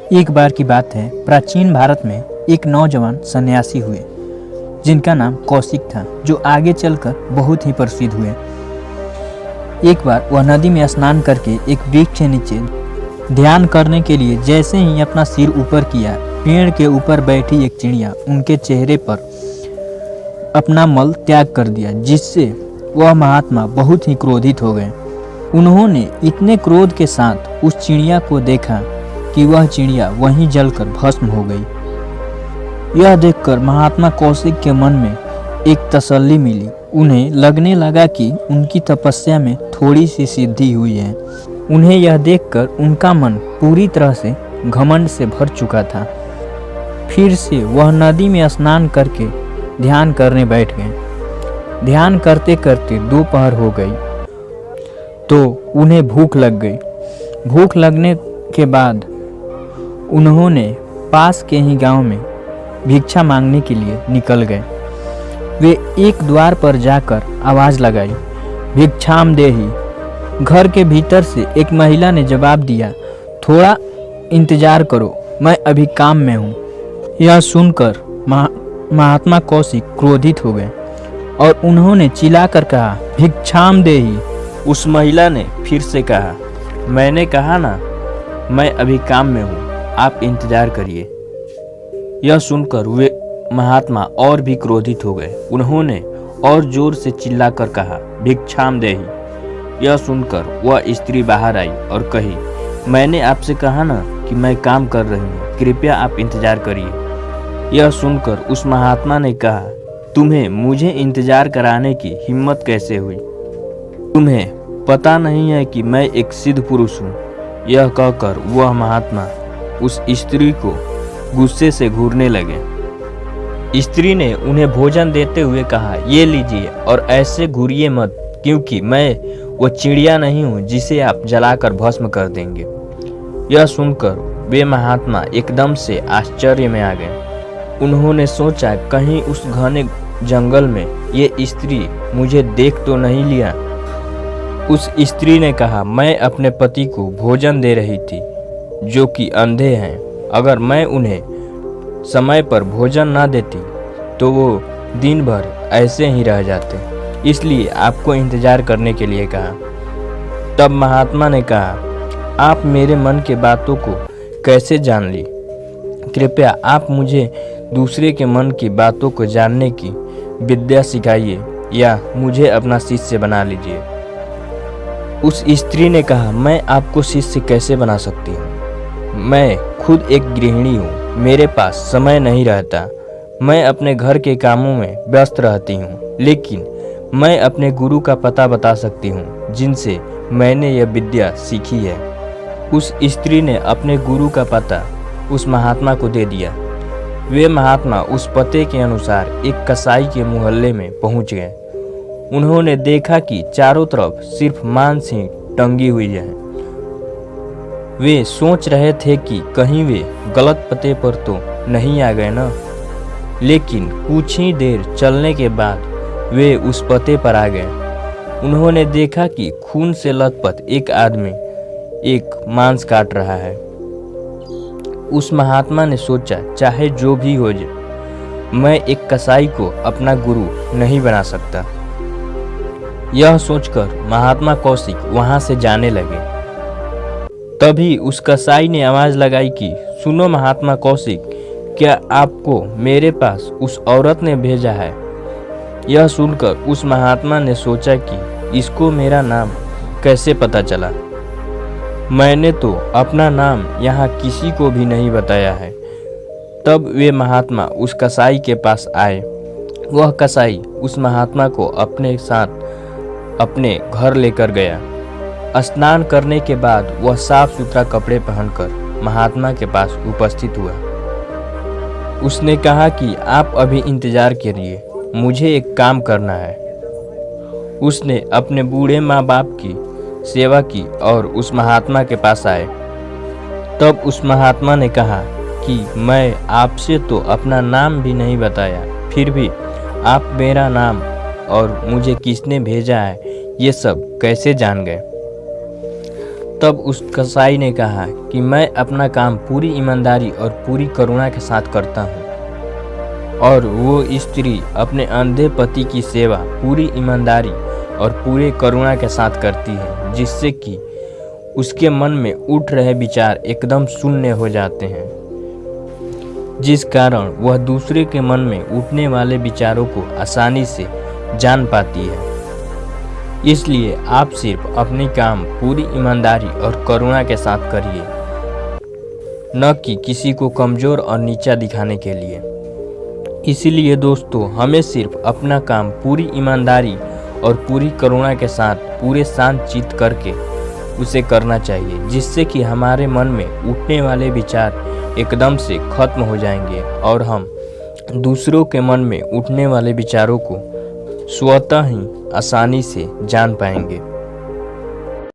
एक बार की बात है, प्राचीन भारत में एक नौजवान सन्यासी हुए जिनका नाम कौशिक था, जो आगे चलकर बहुत ही प्रसिद्ध हुए। एक बार वह नदी में स्नान करके एक वृक्ष के नीचे ध्यान करने के लिए जैसे ही अपना सिर ऊपर किया, पेड़ के ऊपर बैठी एक चिड़िया उनके चेहरे पर अपना मल त्याग कर दिया, जिससे वह महात्मा बहुत ही क्रोधित हो गए। उन्होंने इतने क्रोध के साथ उस चिड़िया को देखा कि वह चिड़िया वहीं जलकर भस्म हो गई। यह देखकर महात्मा कौशिक के मन में एक तसल्ली मिली। उन्हें लगने लगा कि उनकी तपस्या में थोड़ी सी सिद्धि हुई है। उन्हें यह देखकर उनका मन पूरी तरह से घमंड से भर चुका था। फिर से वह नदी में स्नान करके ध्यान करने बैठ गए। ध्यान करते करते दोपहर हो गई तो उन्हें भूख लग गई। भूख लगने के बाद उन्होंने पास के ही गांव में भिक्षा मांगने के लिए निकल गए। वे एक द्वार पर जाकर आवाज़ लगाई, भिक्षाम देहि। घर के भीतर से एक महिला ने जवाब दिया, थोड़ा इंतजार करो, मैं अभी काम में हूँ। यह सुनकर महात्मा कौशिक क्रोधित हो गए और उन्होंने चिल्लाकर कहा, भिक्षाम देहि। उस महिला ने फिर से कहा, मैंने कहा ना, मैं अभी काम में हूँ, आप इंतजार करिए। यह सुनकर वे महात्मा और भी क्रोधित हो गए। उन्होंने और जोर से चिल्लाकर कहा, भिक्षाम देहि। यह सुनकर वह स्त्री बाहर आई और कही, मैंने आपसे कहा ना कि मैं काम कर रही हूँ, कृपया आप इंतजार करिए। यह सुनकर उस महात्मा ने कहा, तुम्हें मुझे इंतजार कराने की हिम्मत कैसे हुई? तुम्हें पता नहीं है कि मैं एक सिद्ध पुरुष हूँ। यह कहकर वह महात्मा उस स्त्री को गुस्से से घूरने लगे। स्त्री ने उन्हें भोजन देते हुए कहा, ये लीजिए और ऐसे घूरिए मत, क्योंकि मैं वो चिड़िया नहीं हूँ जिसे आप जलाकर भस्म कर देंगे। यह सुनकर वे महात्मा एकदम से आश्चर्य में आ गए। उन्होंने सोचा, कहीं उस घने जंगल में ये स्त्री मुझे देख तो नहीं लिया। उस स्त्री ने कहा, मैं अपने पति को भोजन दे रही थी जो कि अंधे हैं। अगर मैं उन्हें समय पर भोजन ना देती तो वो दिन भर ऐसे ही रह जाते, इसलिए आपको इंतजार करने के लिए कहा। तब महात्मा ने कहा, आप मेरे मन के बातों को कैसे जान ली? कृपया आप मुझे दूसरे के मन की बातों को जानने की विद्या सिखाइए या मुझे अपना शिष्य बना लीजिए। उस स्त्री ने कहा, मैं आपको शिष्य कैसे बना सकती हूँ? मैं खुद एक गृहिणी हूँ, मेरे पास समय नहीं रहता। मैं अपने घर के कामों में व्यस्त रहती हूँ, लेकिन मैं अपने गुरु का पता बता सकती हूँ जिनसे मैंने यह विद्या सीखी है। उस स्त्री ने अपने गुरु का पता उस महात्मा को दे दिया। वे महात्मा उस पते के अनुसार एक कसाई के मोहल्ले में पहुँच गए। उन्होंने देखा कि चारों तरफ सिर्फ मांस ही टंगी हुई है। वे सोच रहे थे कि कहीं वे गलत पते पर तो नहीं आ गए ना। लेकिन कुछ ही देर चलने के बाद वे उस पते पर आ गए। उन्होंने देखा कि खून से लथपथ एक आदमी एक मांस काट रहा है। उस महात्मा ने सोचा, चाहे जो भी हो जाए, मैं एक कसाई को अपना गुरु नहीं बना सकता। यह सोचकर महात्मा कौशिक वहां से जाने लगे। तभी उस कसाई ने आवाज लगाई कि सुनो महात्मा कौशिक, क्या आपको मेरे पास उस औरत ने भेजा है? यह सुनकर उस महात्मा ने सोचा कि इसको मेरा नाम कैसे पता चला? मैंने तो अपना नाम यहाँ किसी को भी नहीं बताया है। तब वे महात्मा उस कसाई के पास आए। वह कसाई उस महात्मा को अपने साथ अपने घर लेकर गया। स्नान करने के बाद वह साफ सुथरा कपड़े पहनकर महात्मा के पास उपस्थित हुआ। उसने कहा कि आप अभी इंतजार करिए, मुझे एक काम करना है। उसने अपने बूढ़े माँ बाप की सेवा की और उस महात्मा के पास आए। तब उस महात्मा ने कहा कि मैं आपसे तो अपना नाम भी नहीं बताया, फिर भी आप मेरा नाम और मुझे किसने भेजा है ये सब कैसे जान गए? तब उस कसाई ने कहा कि मैं अपना काम पूरी ईमानदारी और पूरी करुणा के साथ करता हूँ, और वो स्त्री अपने अंधे पति की सेवा पूरी ईमानदारी और पूरे करुणा के साथ करती है, जिससे कि उसके मन में उठ रहे विचार एकदम शून्य हो जाते हैं, जिस कारण वह दूसरे के मन में उठने वाले विचारों को आसानी से जान पाती है। इसलिए आप सिर्फ अपने काम पूरी ईमानदारी और करुणा के साथ करिए, न कि किसी को कमज़ोर और नीचा दिखाने के लिए। इसीलिए दोस्तों, हमें सिर्फ अपना काम पूरी ईमानदारी और पूरी करुणा के साथ पूरे शांत चित्त करके उसे करना चाहिए, जिससे कि हमारे मन में उठने वाले विचार एकदम से खत्म हो जाएंगे और हम दूसरों के मन में उठने वाले विचारों को स्वतः ही आसानी से जान पाएंगे।